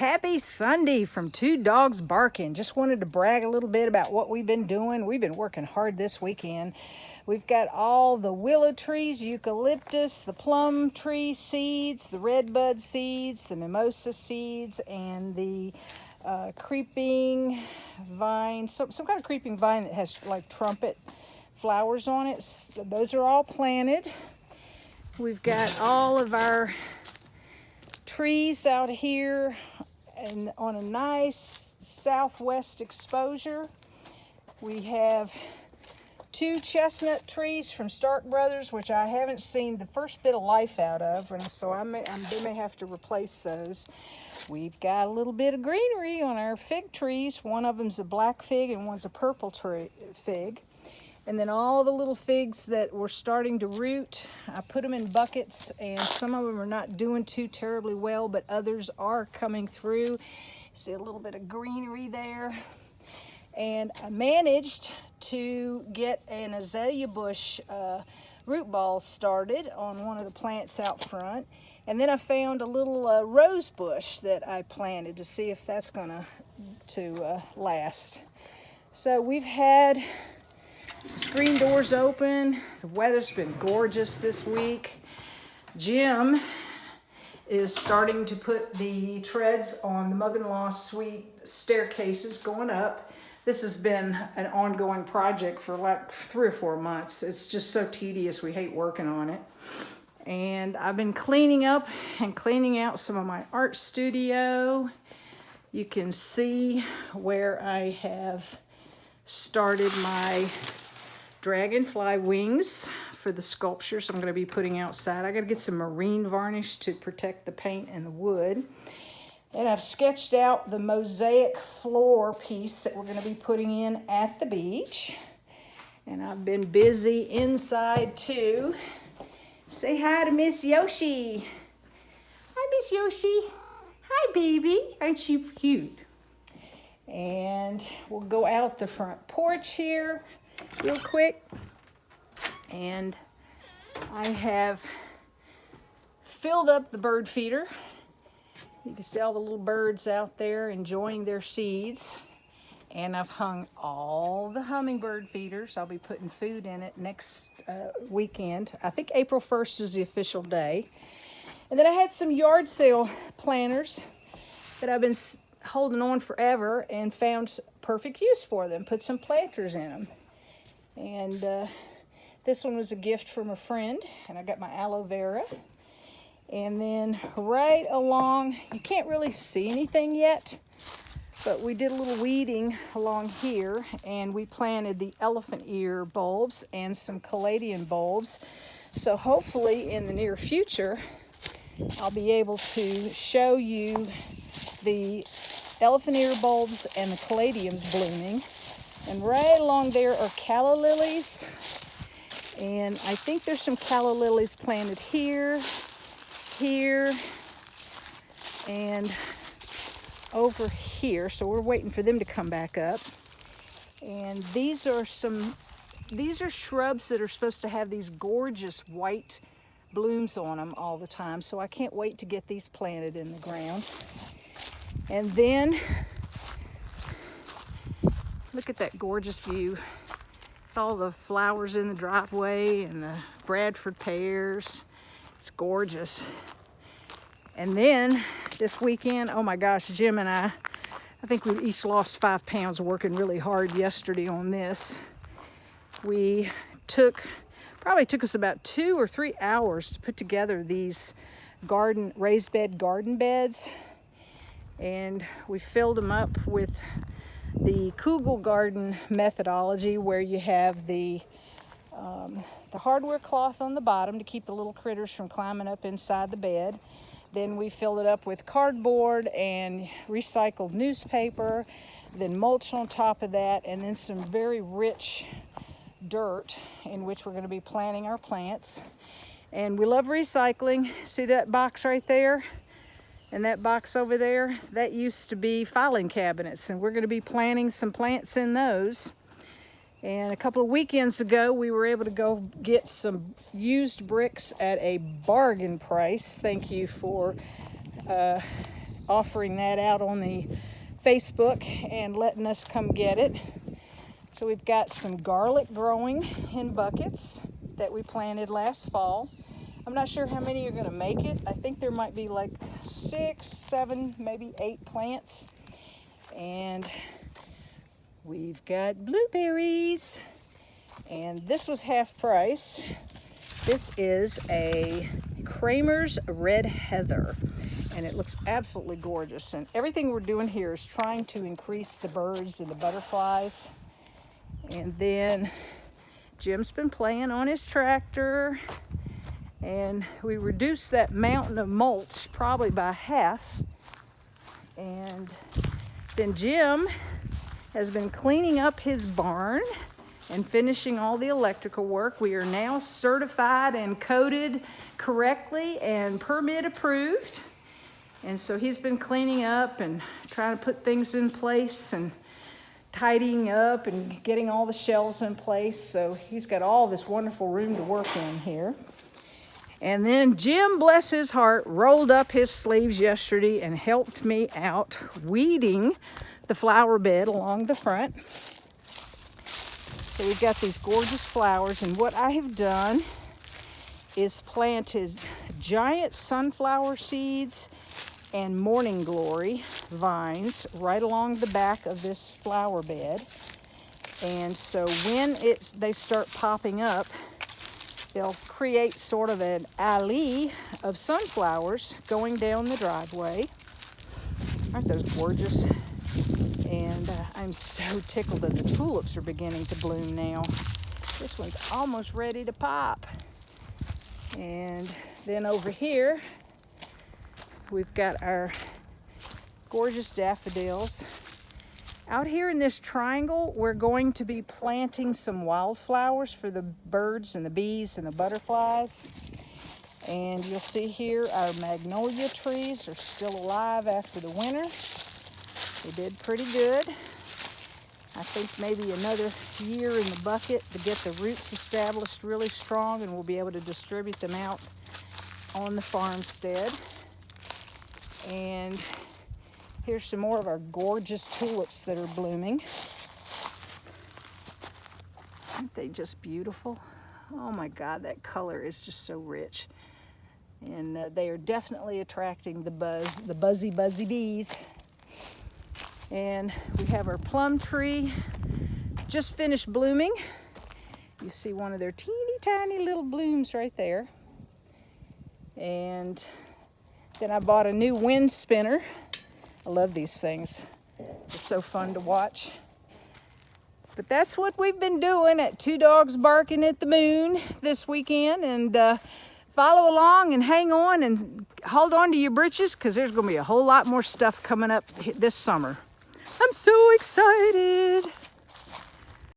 Happy Sunday from Two Dogs Barking. Just wanted to brag a little bit about what we've been doing. We've been working hard this weekend. We've got all the willow trees, eucalyptus, the plum tree seeds, the redbud seeds, the mimosa seeds, and the creeping vine, some kind of creeping vine that has like trumpet flowers on it. Those are all planted. We've got all of our trees out here and on a nice southwest exposure. We have two chestnut trees from Stark Brothers, which I haven't seen the first bit of life out of, and so I may have to replace those. We've got a little bit of greenery on our fig trees. One of them's a black fig and one's a purple fig. And then all the little figs that were starting to root, I put them in buckets, and some of them are not doing too terribly well, but others are coming through. See a little bit of greenery there. And I managed to get an azalea bush root ball started on one of the plants out front. And then I found a little rose bush that I planted to see if that's going to last. So we've had screen doors open. The weather's been gorgeous this week. Jim is starting to put the treads on the mother-in-law suite staircases going up. This has been an ongoing project for like 3 or 4 months. It's just so tedious. We hate working on it. And I've been cleaning up and cleaning out some of my art studio. You can see where I have started my dragonfly wings for the sculptures I'm going to be putting outside. I got to get some marine varnish to protect the paint and the wood. And I've sketched out the mosaic floor piece that we're going to be putting in at the beach. And I've been busy inside too. Say hi to Miss Yoshi. Hi, Miss Yoshi. Hi, baby. Aren't you cute? And we'll go out the front porch here real quick. And I have filled up the bird feeder. You can see all the little birds out there enjoying their seeds. And I've hung all the hummingbird feeders. I'll be putting food in it next weekend. I think April 1st is the official day. And then I had some yard sale planters that I've been holding on forever and found perfect use for them. Put some planters in them. And this one was a gift from a friend. And I got my aloe vera. And then right along, you can't really see anything yet, but we did a little weeding along here, and we planted the elephant ear bulbs and some caladium bulbs. So hopefully in the near future, I'll be able to show you the elephant ear bulbs and the caladiums blooming. And right along there are calla lilies. And I think there's some calla lilies planted here, and over here. So we're waiting for them to come back up. And these are shrubs that are supposed to have these gorgeous white blooms on them all the time. So I can't wait to get these planted in the ground. And then look at that gorgeous view with all the flowers in the driveway and the Bradford pears. It's gorgeous. And then this weekend, oh my gosh, Jim and I think we each lost 5 pounds working really hard yesterday on this. Probably took us about 2 or 3 hours to put together these raised bed garden beds. And we filled them up with the Kugel garden methodology, where you have the hardware cloth on the bottom to keep the little critters from climbing up inside the bed. Then we filled it up with cardboard and recycled newspaper, then mulch on top of that, and then some very rich dirt in which we're going to be planting our plants. And we love recycling. See that box right there? And that box over there? That used to be filing cabinets, and we're going to be planting some plants in those. And a couple of weekends ago, we were able to go get some used bricks at a bargain price. Thank you for offering that out on the Facebook and letting us come get it. So we've got some garlic growing in buckets that we planted last fall. I'm not sure how many are going to make it. I think there might be like 6, 7, maybe 8 plants. And we've got blueberries. And this was half price. This is a Kramer's Red Heather. And it looks absolutely gorgeous. And everything we're doing here is trying to increase the birds and the butterflies. And then Jim's been playing on his tractor. And we reduced that mountain of mulch probably by half. And then Jim has been cleaning up his barn and finishing all the electrical work. We are now certified and coded correctly and permit approved. And so he's been cleaning up and trying to put things in place and tidying up and getting all the shelves in place. So he's got all this wonderful room to work in here. And then Jim, bless his heart, rolled up his sleeves yesterday and helped me out weeding the flower bed along the front. So we've got these gorgeous flowers, and what I have done is planted giant sunflower seeds and morning glory vines right along the back of this flower bed. And so when they start popping up, they'll create sort of an alley of sunflowers going down the driveway. Aren't those gorgeous? And I'm so tickled that the tulips are beginning to bloom now. This one's almost ready to pop. And then over here, we've got our gorgeous daffodils. Out here in this triangle, we're going to be planting some wildflowers for the birds and the bees and the butterflies. And you'll see here our magnolia trees are still alive after the winter. They did pretty good. I think maybe another year in the bucket to get the roots established really strong, and we'll be able to distribute them out on the farmstead. And here's some more of our gorgeous tulips that are blooming. Aren't they just beautiful? Oh my God, that color is just so rich. And they are definitely attracting the buzzy bees. And we have our plum tree just finished blooming. You see one of their teeny tiny little blooms right there. And then I bought a new wind spinner. I love these things. They're so fun to watch. But that's what we've been doing at Two Dogs Barking at the Moon this weekend. And follow along and hang on and hold on to your britches, because there's going to be a whole lot more stuff coming up this summer. I'm so excited.